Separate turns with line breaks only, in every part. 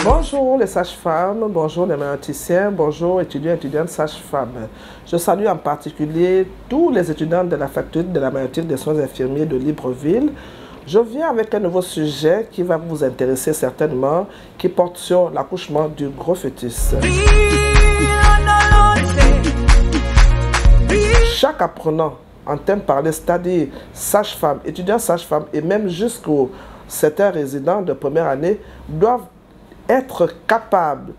Bonjour les sages-femmes, bonjour les maïoticiens, bonjour étudiants et étudiantes sages-femmes. Je salue en particulier tous les étudiants de la faculté de la maïotique des soins infirmiers de Libreville. Je viens avec un nouveau sujet qui va vous intéresser certainement, qui porte sur l'accouchement du gros fœtus. Chaque apprenant en thème parlé, c'est-à-dire sage-femme, étudiants sage-femme et même jusqu'aux certains résidents de première année doivent être capables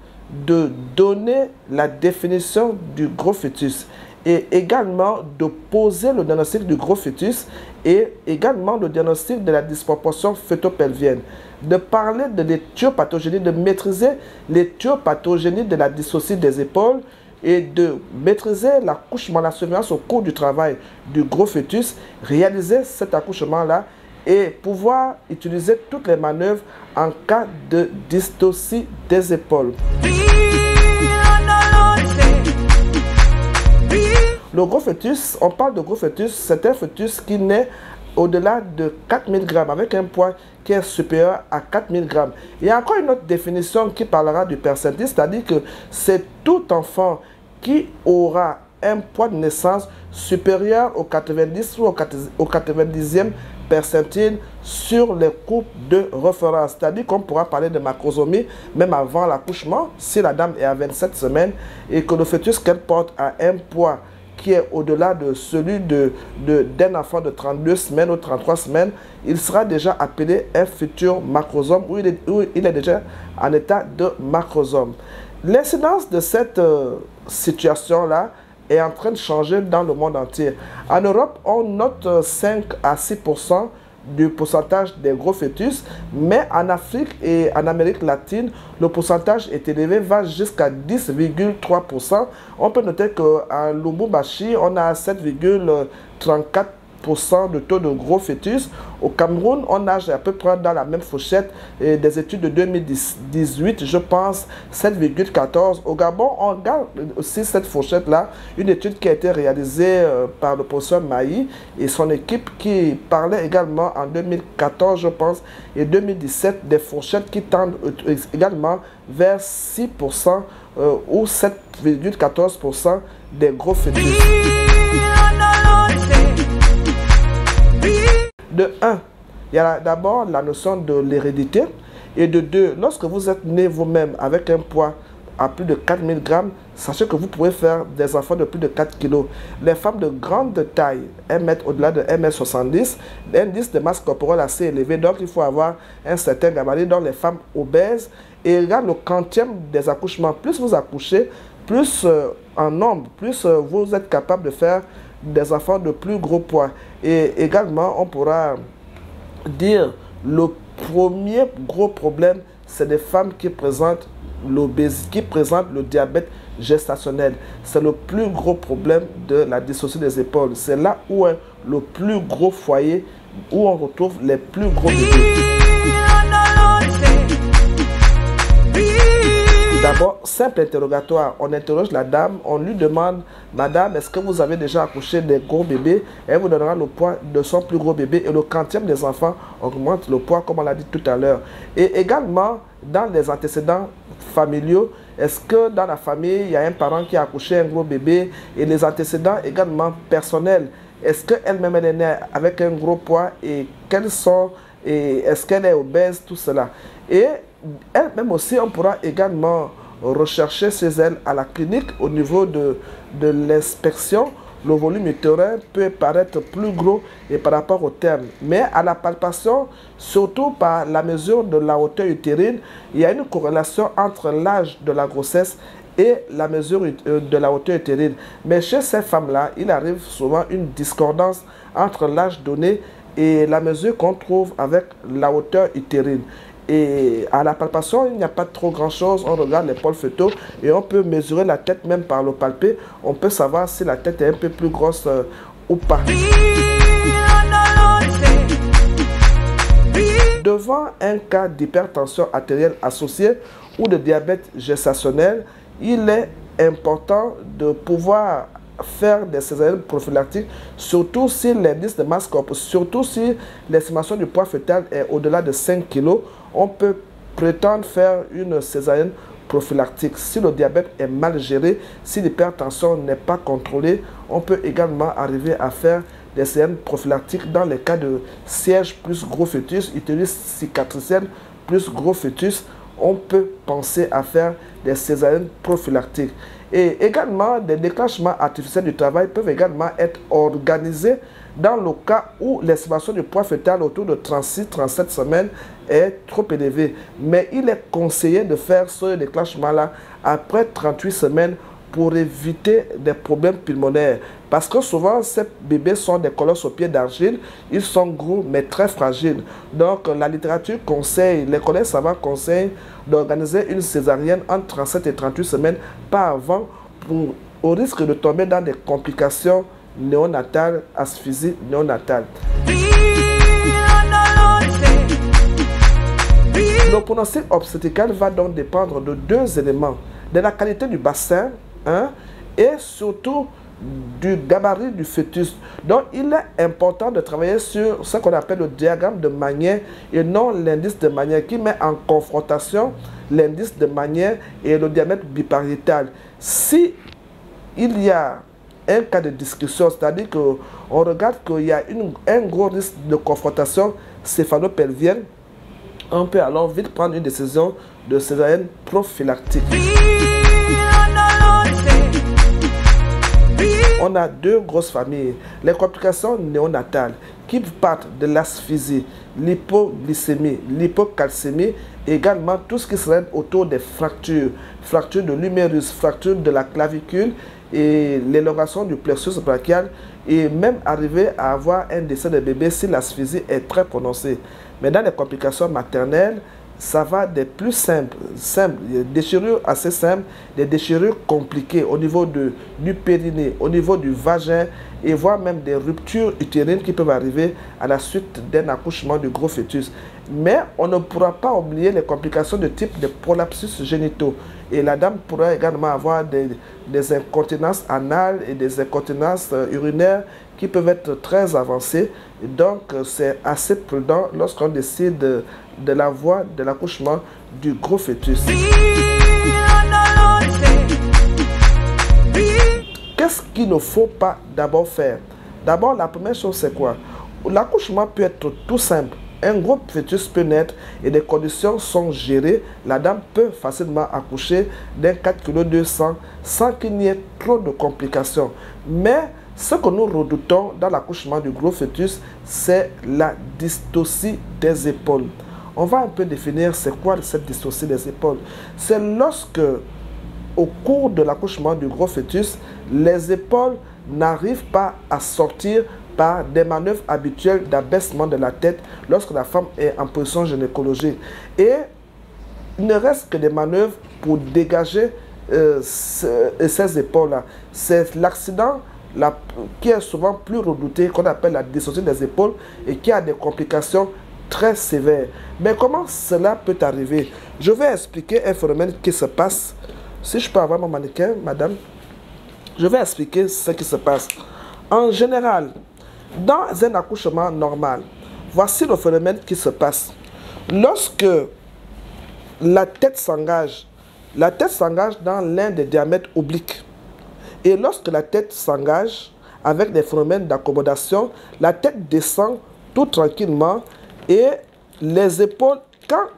de donner la définition du gros fœtus et également de poser le diagnostic du gros fœtus et également le diagnostic de la disproportion fœto-pelvienne, de parler de l'éthiopathogénie, de maîtriser l'éthiopathogénie de la dyssocie des épaules et de maîtriser l'accouchement, la surveillance au cours du travail du gros fœtus, réaliser cet accouchement-là et pouvoir utiliser toutes les manœuvres en cas de dystocie des épaules. Le gros fœtus, on parle de gros fœtus, c'est un fœtus qui naît au-delà de 4000 grammes, avec un poids qui est supérieur à 4000 grammes. Il y a encore une autre définition qui parlera du percentile, c'est-à-dire que c'est tout enfant qui aura un poids de naissance supérieur au 90 ou au 90e percentile sur les coupes de référence. C'est-à-dire qu'on pourra parler de macrosomie même avant l'accouchement, si la dame est à 27 semaines et que le fœtus qu'elle porte a un poids qui est au-delà de celui d'un enfant de 32 semaines ou 33 semaines, il sera déjà appelé un futur macrosome ou il est déjà en état de macrosome. L'incidence de cette situation-là est en train de changer dans le monde entier. En Europe, on note 5 à 6% du pourcentage des gros fœtus, mais en Afrique et en Amérique latine, le pourcentage est élevé, va jusqu'à 10,3%. On peut noter qu'en Lubumbashi, on a 7,34% de taux de gros fœtus. Au Cameroun, on nage à peu près dans la même fourchette. Et des études de 2018, je pense, 7,14%. Au Gabon, on garde aussi cette fourchette-là. Une étude qui a été réalisée par le professeur Maï et son équipe qui parlait également en 2014, je pense, et 2017, des fourchettes qui tendent également vers 6% ou 7,14% des gros fœtus. De 1, il y a d'abord la notion de l'hérédité. Et de 2, lorsque vous êtes né vous-même avec un poids à plus de 4000 grammes, sachez que vous pouvez faire des enfants de plus de 4 kg. Les femmes de grande taille, au-delà de 1,70 m, l'indice de masse corporelle assez élevé, donc il faut avoir un certain gabarit. Dans les femmes obèses, et regarde le quantième des accouchements. Plus vous accouchez, plus en nombre, plus vous êtes capable de faire des enfants de plus gros poids. Et également, on pourra dire le premier gros problème, c'est des femmes qui présentent l'obésité, qui présentent le diabète gestationnel. C'est le plus gros problème de la dyssocie des épaules. C'est là où est le plus gros foyer, où on retrouve les plus gros bébés. D'abord, simple interrogatoire. On interroge la dame, on lui demande: Madame, est-ce que vous avez déjà accouché des gros bébés? Elle vous donnera le poids de son plus gros bébé et le quantième des enfants augmente le poids, comme on l'a dit tout à l'heure. Et également, dans les antécédents familiaux, est-ce que dans la famille, il y a un parent qui a accouché un gros bébé? Et les antécédents également personnels. Est-ce qu'elle-même elle est née avec un gros poids et est-ce qu'elle est obèse, tout cela? Et elle-même aussi, on pourra également rechercher chez elle à la clinique au niveau de l'inspection. Le volume utérin peut paraître plus gros et par rapport au terme. Mais à la palpation, surtout par la mesure de la hauteur utérine, il y a une corrélation entre l'âge de la grossesse et la mesure de la hauteur utérine. Mais chez ces femmes-là, il arrive souvent une discordance entre l'âge donné et la mesure qu'on trouve avec la hauteur utérine. Et à la palpation, il n'y a pas trop grand-chose. On regarde les pôles fœtaux et on peut mesurer la tête même par le palpé. On peut savoir si la tête est un peu plus grosse ou pas. Devant un cas d'hypertension artérielle associée ou de diabète gestationnel, il est important de pouvoir faire des césariennes prophylactiques, surtout si l'indice de masse corporelle, surtout si l'estimation du poids fœtal est au-delà de 5 kg. On peut prétendent faire une césarienne prophylactique. Si le diabète est mal géré, si l'hypertension n'est pas contrôlée, on peut également arriver à faire des césariennes prophylactiques dans les cas de siège plus gros fœtus, utérus cicatriciel plus gros fœtus. On peut penser à faire des césariennes prophylactiques. Et également, des déclenchements artificiels du travail peuvent également être organisés dans le cas où l'estimation du poids fœtal autour de 36-37 semaines est trop élevée. Mais il est conseillé de faire ce déclenchement-là après 38 semaines pour éviter des problèmes pulmonaires. Parce que souvent, ces bébés sont des colosses aux pieds d'argile. Ils sont gros, mais très fragiles. Donc, la littérature conseille, les collègues savants conseillent d'organiser une césarienne entre 37 et 38 semaines, pas avant, au risque de tomber dans des complications néonatale, asphyxie néonatale. Le pronostic obstétrical va donc dépendre de deux éléments, de la qualité du bassin et surtout du gabarit du fœtus. Donc il est important de travailler sur ce qu'on appelle le diagramme de Magnier et non l'indice de Magnier qui met en confrontation l'indice de Magnier et le diamètre bipariétal. Si il y a un cas de discussion, c'est-à-dire qu'on regarde qu'il y a un gros risque de confrontation céphalopelvienne, on peut alors vite prendre une décision de césarienne prophylactique. On a deux grosses familles. Les complications néonatales qui partent de l'asphyxie, l'hypoglycémie, l'hypocalcémie, également tout ce qui serait autour des fractures, fractures de l'humérus, fractures de la clavicule et l'élongation du plexus brachial et même arriver à avoir un décès de bébé si l'asphyxie est très prononcée. Mais dans les complications maternelles, ça va des plus simples, des déchirures assez simples, des déchirures compliquées au niveau du périnée, au niveau du vagin et voire même des ruptures utérines qui peuvent arriver à la suite d'un accouchement du gros fœtus. Mais on ne pourra pas oublier les complications de type de prolapsus génitaux. Et la dame pourra également avoir des incontinences anales et des incontinences urinaires qui peuvent être très avancées. Et donc, c'est assez prudent lorsqu'on décide de la voie de l'accouchement du gros fœtus. Qu'est-ce qu'il ne faut pas d'abord faire? D'abord, la première chose, c'est quoi? L'accouchement peut être tout simple. Un gros fœtus peut naître et les conditions sont gérées. La dame peut facilement accoucher d'un 4,2 kg sans qu'il n'y ait trop de complications. Mais ce que nous redoutons dans l'accouchement du gros fœtus, c'est la dystocie des épaules. On va un peu définir c'est quoi cette dystocie des épaules. C'est lorsque, au cours de l'accouchement du gros fœtus, les épaules n'arrivent pas à sortir par des manœuvres habituelles d'abaissement de la tête lorsque la femme est en position gynécologique. Et il ne reste que des manœuvres pour dégager ces épaules-là. C'est l'accident qui est souvent plus redouté, qu'on appelle la dystocie des épaules et qui a des complications très sévères. Mais comment cela peut arriver? Je vais expliquer un phénomène qui se passe. Si je peux avoir mon mannequin, madame, je vais expliquer ce qui se passe. En général, dans un accouchement normal, voici le phénomène qui se passe. Lorsque la tête s'engage dans l'un des diamètres obliques. Et lorsque la tête s'engage avec des phénomènes d'accommodation, la tête descend tout tranquillement et les épaules,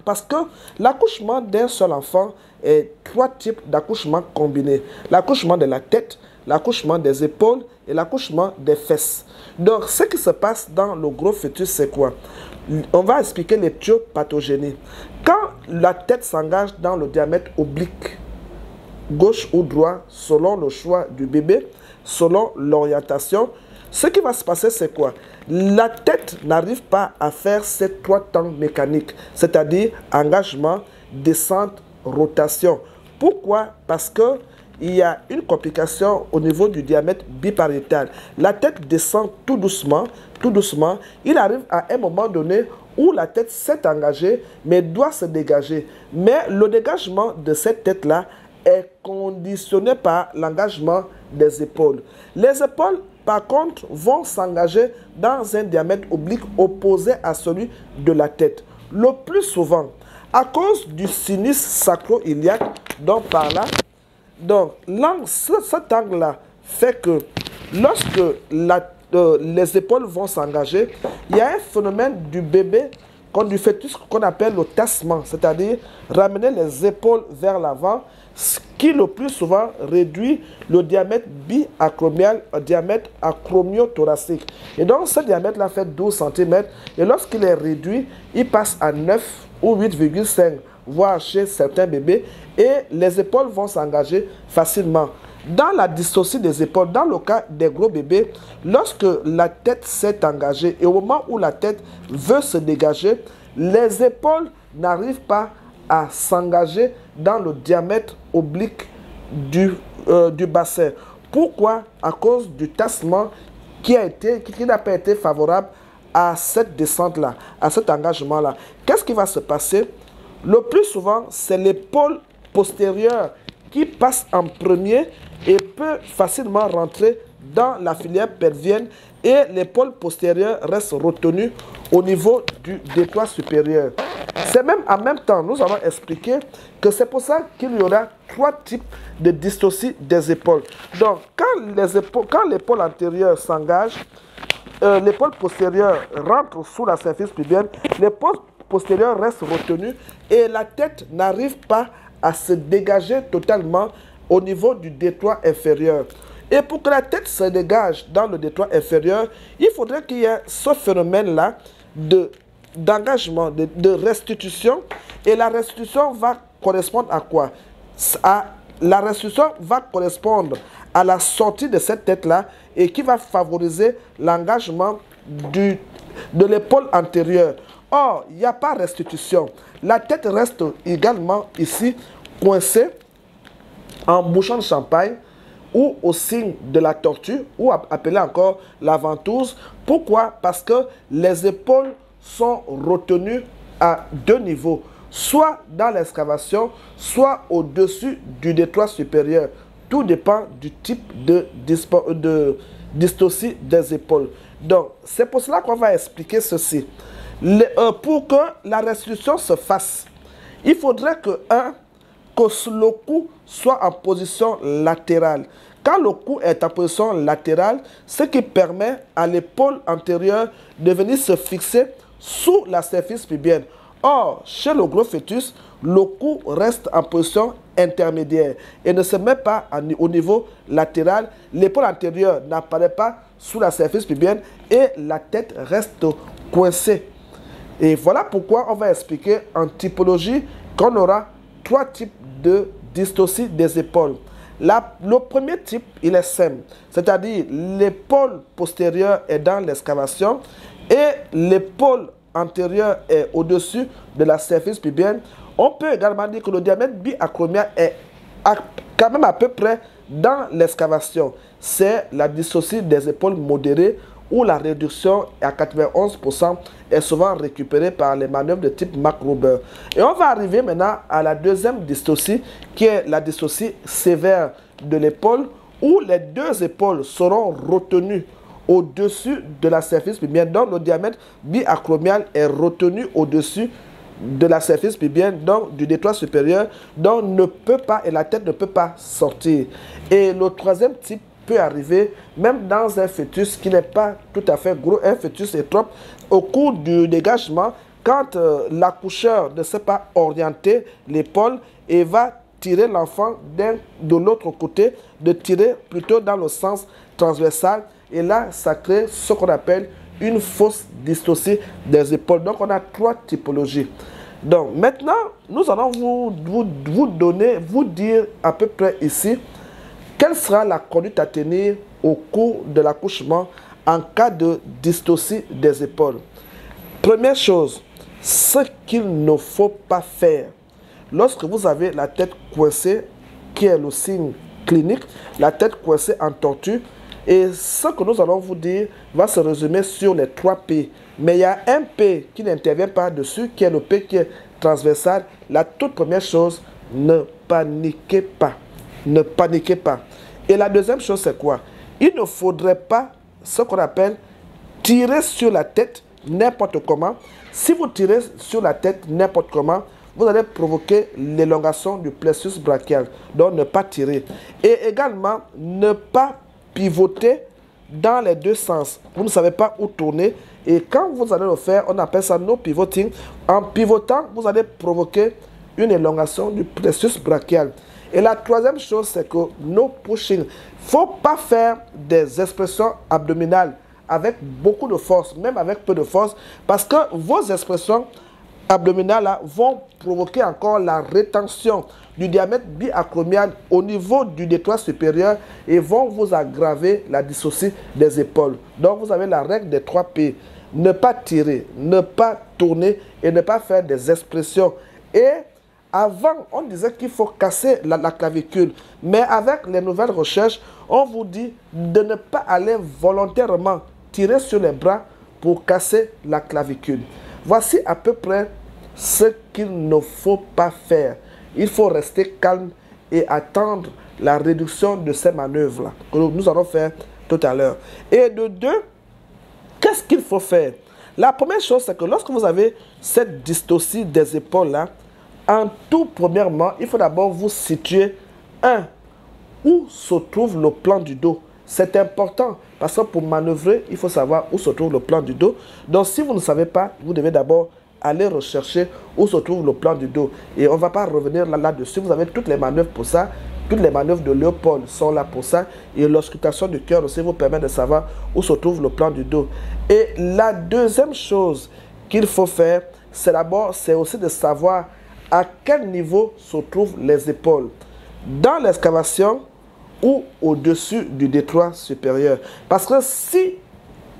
parce que l'accouchement d'un seul enfant est trois types d'accouchement combinés. L'accouchement de la tête, l'accouchement des épaules et l'accouchement des fesses. Donc, ce qui se passe dans le gros fœtus, c'est quoi? On va expliquer l'éthiopathogénie. Quand la tête s'engage dans le diamètre oblique, gauche ou droit, selon le choix du bébé, selon l'orientation, ce qui va se passer, c'est quoi? La tête n'arrive pas à faire ces trois temps mécaniques, c'est-à-dire engagement, descente, rotation. Pourquoi? Parce que il y a une complication au niveau du diamètre bipariétal. La tête descend tout doucement, tout doucement. Il arrive à un moment donné où la tête s'est engagée, mais doit se dégager. Mais le dégagement de cette tête-là est conditionné par l'engagement des épaules. Les épaules, par contre, vont s'engager dans un diamètre oblique opposé à celui de la tête. Le plus souvent, À cause du sinus sacro-iliaque, donc par là, donc cet angle-là fait que lorsque les épaules vont s'engager, il y a un phénomène du bébé, du fœtus qu'on appelle le tassement, c'est-à-dire ramener les épaules vers l'avant, ce qui le plus souvent réduit le diamètre biacromial au diamètre acromio-thoracique. Et donc ce diamètre-là fait 12 cm et lorsqu'il est réduit, il passe à 9 ou 8,5, voire chez certains bébés, et les épaules vont s'engager facilement. Dans la dystocie des épaules, dans le cas des gros bébés, lorsque la tête s'est engagée et au moment où la tête veut se dégager, les épaules n'arrivent pas à s'engager dans le diamètre oblique du bassin. Pourquoi? À cause du tassement qui n'a pas été favorable à cette descente-là, à cet engagement-là. Qu'est-ce qui va se passer? Le plus souvent, c'est l'épaule postérieure qui passe en premier et peut facilement rentrer dans la filière pelvienne et l'épaule postérieure reste retenue au niveau du détroit supérieur. C'est même en même temps, nous allons expliquer que c'est pour ça qu'il y aura 3 types de dystocie des épaules. Donc, quand l'épaule antérieure s'engage, l'épaule postérieure rentre sous la symphyse pubienne, l'épaule postérieure reste retenue et la tête n'arrive pas à se dégager totalement au niveau du détroit inférieur. Et pour que la tête se dégage dans le détroit inférieur, il faudrait qu'il y ait ce phénomène-là d'engagement, de restitution. Et la restitution va correspondre à quoi? La restitution va correspondre à la sortie de cette tête-là et qui va favoriser l'engagement de l'épaule antérieure. Or, il n'y a pas restitution. La tête reste également ici coincée en bouchon de champagne ou au signe de la tortue ou appelée encore la ventouse. Pourquoi? Parce que les épaules sont retenues à 2 niveaux, soit dans l'excavation, soit au-dessus du détroit supérieur. Tout dépend du type de dystocie des épaules. Donc, c'est pour cela qu'on va expliquer ceci. Pour que la restitution se fasse, il faudrait que le cou soit en position latérale. Quand le cou est en position latérale, ce qui permet à l'épaule antérieure de venir se fixer sous la symphyse pubienne. Or, chez le gros fœtus, le cou reste en position intermédiaire et ne se met pas au niveau latéral. L'épaule antérieure n'apparaît pas sous la symphyse pubienne et la tête reste coincée. Et voilà pourquoi on va expliquer en typologie qu'on aura 3 types de dystocie des épaules. Le premier type, il est simple, c'est-à-dire l'épaule postérieure est dans l'excavation et l'épaule antérieure est au-dessus de la symphyse pubienne. On peut également dire que le diamètre biacromial est quand même à peu près dans l'excavation. C'est la dystocie des épaules modérées où la réduction à 91% est souvent récupérée par les manœuvres de type McGruber. Et on va arriver maintenant à la deuxième dystocie, qui est la dystocie sévère de l'épaule, où les 2 épaules seront retenues au-dessus de la symphyse pubienne. Donc le diamètre biacromial est retenu au-dessus de la symphyse pubienne, donc du détroit supérieur, donc ne peut pas, et la tête ne peut pas sortir. Et le troisième type peut arriver même dans un fœtus qui n'est pas tout à fait gros, un fœtus étrope, au cours du dégagement, quand l'accoucheur ne sait pas orienter l'épaule et va tirer l'enfant de l'autre côté, de tirer plutôt dans le sens transversal, et là ça crée ce qu'on appelle une fausse dystocie des épaules. Donc on a 3 typologies. Donc maintenant nous allons vous dire à peu près ici quelle sera la conduite à tenir au cours de l'accouchement en cas de dystocie des épaules. Première chose, ce qu'il ne faut pas faire lorsque vous avez la tête coincée, qui est le signe clinique, la tête coincée en tortue. Et ce que nous allons vous dire va se résumer sur les 3 P. Mais il y a un P qui n'intervient pas dessus, qui est le P qui est transversal. La toute première chose, ne paniquez pas. Ne paniquez pas. Et la deuxième chose, c'est quoi? Il ne faudrait pas ce qu'on appelle tirer sur la tête n'importe comment. Si vous tirez sur la tête n'importe comment, vous allez provoquer l'élongation du plexus brachial. Donc, ne pas tirer. Et également, ne pas pivoter dans les deux sens. Vous ne savez pas où tourner. Et quand vous allez le faire, on appelle ça no pivoting. En pivotant, vous allez provoquer une élongation du plexus brachial. Et la troisième chose, c'est que no pushing. Il ne faut pas faire des expressions abdominales avec beaucoup de force, même avec peu de force, parce que vos expressions abdominales là, vont provoquer encore la rétention du diamètre biacromial au niveau du détroit supérieur et vont vous aggraver la dyssocie des épaules. Donc vous avez la règle des 3 P. Ne pas tirer, ne pas tourner et ne pas faire des expressions. Et avant, on disait qu'il faut casser la clavicule. Mais avec les nouvelles recherches, on vous dit de ne pas aller volontairement tirer sur les bras pour casser la clavicule. Voici à peu près ce qu'il ne faut pas faire. Il faut rester calme et attendre la réduction de ces manœuvres-là que nous allons faire tout à l'heure. Et de deux, qu'est-ce qu'il faut faire? La première chose, c'est que lorsque vous avez cette dystocie des épaules-là, en tout premièrement, il faut d'abord vous situer, où se trouve le plan du dos. C'est important parce que pour manœuvrer, il faut savoir où se trouve le plan du dos. Donc si vous ne savez pas, vous devez d'abord aller rechercher où se trouve le plan du dos. Et on ne va pas revenir là-dessus. Vous avez toutes les manœuvres pour ça. Toutes les manœuvres de Léopold sont là pour ça. Et l'auscultation du cœur aussi vous permet de savoir où se trouve le plan du dos. Et la deuxième chose qu'il faut faire, c'est aussi de savoir à quel niveau se trouvent les épaules. Dans l'excavation ou au-dessus du détroit supérieur. Parce que si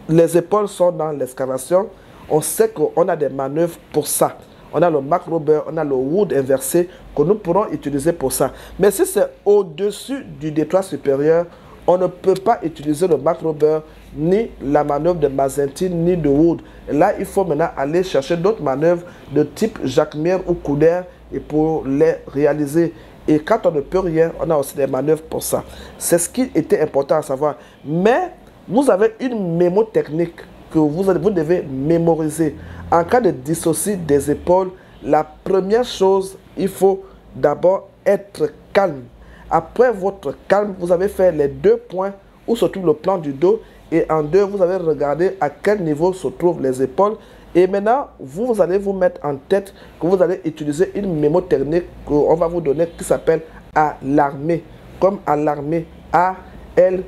les épaules sont dans l'excavation, on sait qu'on a des manœuvres pour ça. On a le Mac Rober, on a le Wood inversé que nous pourrons utiliser pour ça. Mais si c'est au-dessus du détroit supérieur, on ne peut pas utiliser le Mac Rober, ni la manœuvre de Mazentin, ni de Wood. Et là, il faut maintenant aller chercher d'autres manœuvres de type Jacquemire ou Couder et pour les réaliser. Et quand on ne peut rien, on a aussi des manœuvres pour ça. C'est ce qui était important à savoir. Mais vous avez une mémotechnique que vous devez mémoriser. En cas de dyssocie des épaules, la première chose, il faut d'abord être calme. Après votre calme, vous avez fait les 2 points où se trouve le plan du dos. Et en 2, vous avez regardé à quel niveau se trouvent les épaules. Et maintenant, vous allez vous mettre en tête que vous allez utiliser une mémotechnique qu'on va vous donner qui s'appelle alarmer. Comme alarmer, A-L-A-R-M-E.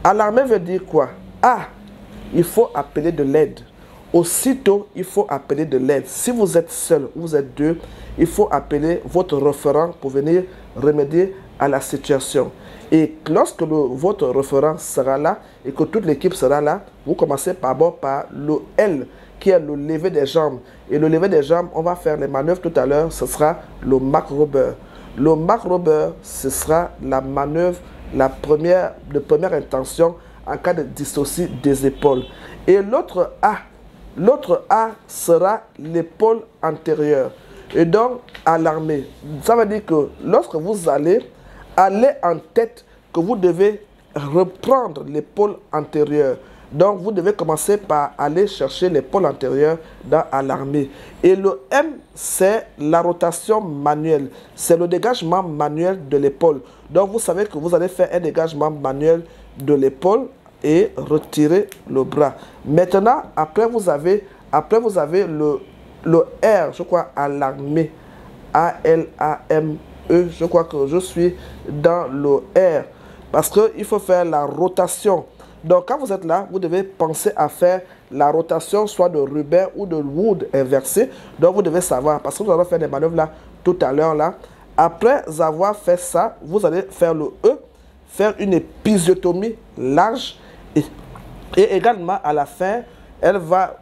Alarmer veut dire quoi? A, il faut appeler de l'aide. Aussitôt, il faut appeler de l'aide. Si vous êtes seul, vous êtes 2, il faut appeler votre référent pour venir remédier à la situation. Et lorsque votre référent sera là et que toute l'équipe sera là, vous commencez par le L, qui est le lever des jambes. Et le lever des jambes, on va faire les manœuvres tout à l'heure, ce sera le Mac Rober. Le Mac Rober, ce sera la manœuvre, de première intention en cas de dyssocie des épaules. Et l'autre A sera l'épaule antérieure. Et donc, alarmer. Ça veut dire que lorsque vous allez en tête que vous devez reprendre l'épaule antérieure. Donc, vous devez commencer par aller chercher l'épaule antérieure dans alarmer. Et le M, c'est la rotation manuelle. C'est le dégagement manuel de l'épaule. Donc, vous savez que vous allez faire un dégagement manuel de l'épaule et retirer le bras. Maintenant, après vous avez le R, je crois, alarmer. A-L-A-M-E. Je crois que je suis dans le R. Parce qu'il faut faire la rotation. Donc, quand vous êtes là, vous devez penser à faire la rotation soit de Ruber ou de Wood inversé. Donc, vous devez savoir. Parce que nous allons faire des manœuvres là tout à l'heure là. Après avoir fait ça, vous allez faire le E. Faire une épisiotomie large. Et également, à la fin,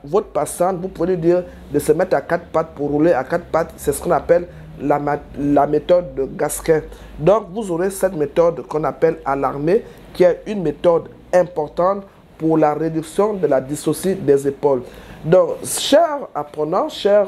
votre patiente, vous pouvez lui dire de se mettre à 4 pattes pour rouler à 4 pattes. C'est ce qu'on appelle la méthode de Gasquin. Donc, vous aurez cette méthode qu'on appelle alarmer, qui est une méthode importante pour la réduction de la dyssocie des épaules. Donc, chers apprenants, chers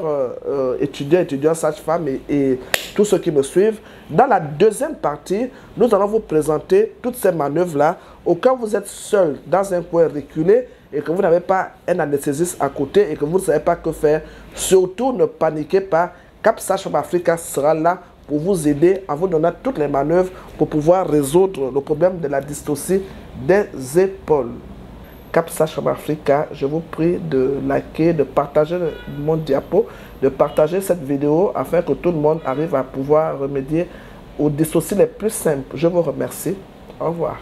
étudiants, sages-femmes et tous ceux qui me suivent, dans la deuxième partie, nous allons vous présenter toutes ces manœuvres-là. Au cas où vous êtes seul dans un coin reculé, et que vous n'avez pas un anesthésiste à côté et que vous ne savez pas que faire, surtout ne paniquez pas. Cap Sage-Femme Africa sera là pour vous aider en vous donnant toutes les manœuvres pour pouvoir résoudre le problème de la dystocie des épaules. Cap Sage-Femme Africa, je vous prie de liker, de partager mon diapo, de partager cette vidéo afin que tout le monde arrive à pouvoir remédier aux dystocies les plus simples. Je vous remercie. Au revoir.